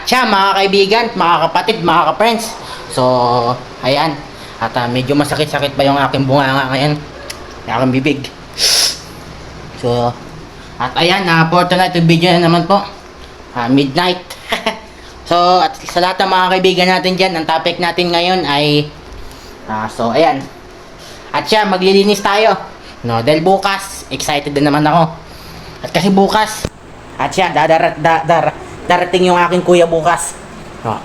At siya, mga kaibigan, mga kapatid, mga ka-friends. So, ayan. At medyo masakit-sakit pa yung aking bunganga ngayon. Yung aking bibig. So, at ayan, for tonight, yung video na naman po. Midnight. So, at sa lahat ng mga kaibigan natin dyan, ang topic natin ngayon ay so, ayan. At siya, maglilinis tayo. No, dahil bukas, excited din naman ako. At kasi bukas, at siya, darating yung aking kuya bukas. No.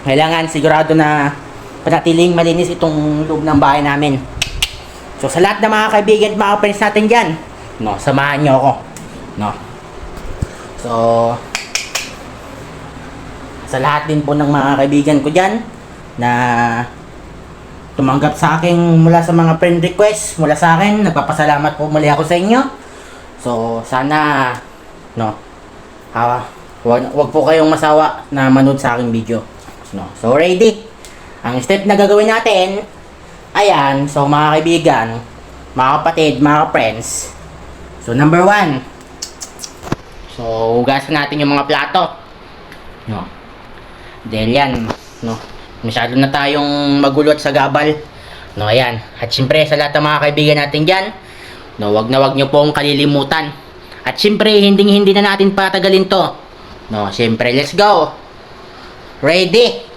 Kailangan sigurado na panatiling malinis itong loob ng bahay namin. So, sa lahat ng mga kaibigan at mga friends natin dyan, no, samahan nyo ako. No. So, sa lahat din po ng mga kaibigan ko dyan na tumanggap sa akin mula sa mga friend request mula sa akin, nagpapasalamat po muli ako sa inyo. So, sana no, wag po kayong masawa na manood sa aking video. No. So, ready? Ang step na gagawin natin, ayan, so mga kaibigan, mga kapatid, mga friends. So, number 1. So, hugasan natin yung mga plato. No. Dahil yan, no, masyado na tayong magulo at sagabal. No, ayan. At syempre, sa lahat ng mga kaibigan natin dyan, no, wag nyo pong kalilimutan. At syempre, hindi na natin patagalin to. No, syempre, let's go. Ready?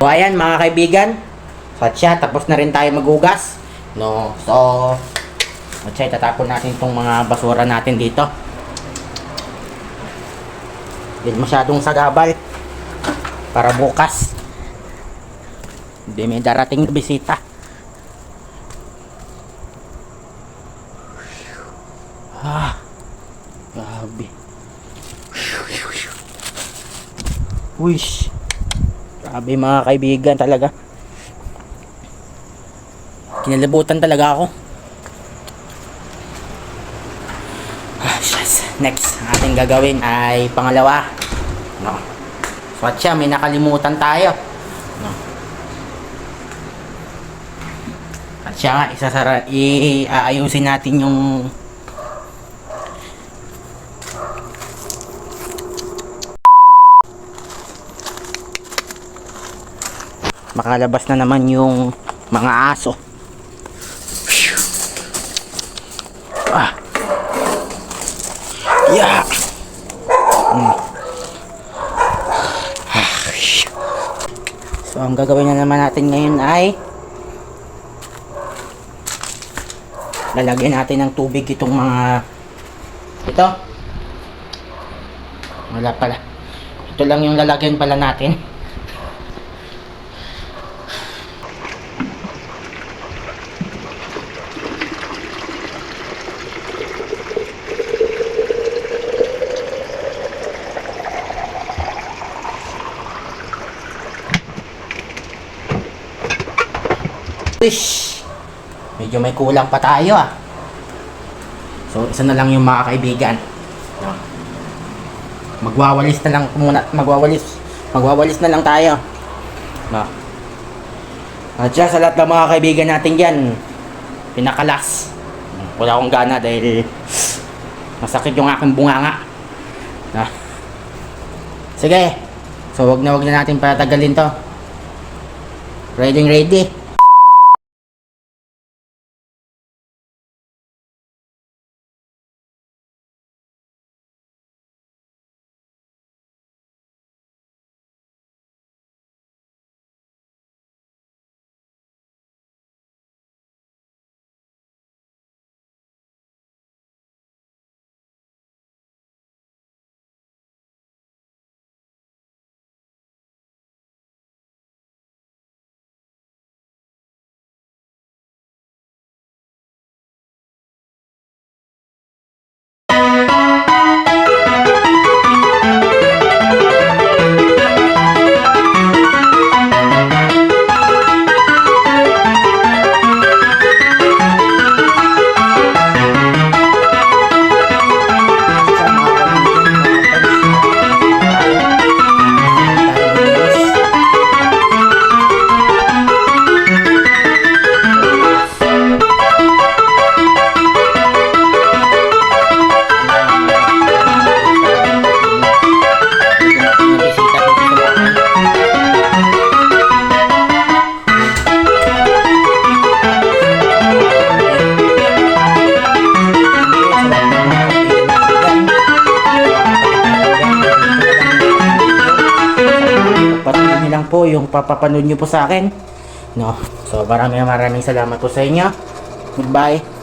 So, ayan mga kaibigan. So, at siya, tapos na rin tayo maghugas. No, so, at siya, itatapon natin itong mga basura natin dito. Hindi masyadong sagabal. Para bukas, hindi may darating na bisita. Grabe. Wish. Grabe mga kaibigan talaga. Kinalibutan talaga ako. Next, ang ating gagawin ay pangalawa. No. So at siya, may nakalimutan tayo. No. At siya, iayusin natin yung makalabas na naman yung mga aso. Yeah. So ang gagawin na naman natin ngayon ay lalagyan natin ng tubig itong mga ito. Wala pala. Ito lang yung lalagyan pala natin. Ish! Medyo may kulang pa tayo ah. So, isa na lang yung mga kaibigan. No? Magwawalis na lang muna. Magwawalis na lang tayo. No? At siya, sa lahat ng mga kaibigan natin dyan, pinakalas. Wala akong gana dahil masakit yung aking bunganga. No? Sige. So, wag na natin patagalin to. Ready. Patuloy lang po yung papapanood nyo po sa akin. No? So maraming salamat po sa inyo. Goodbye.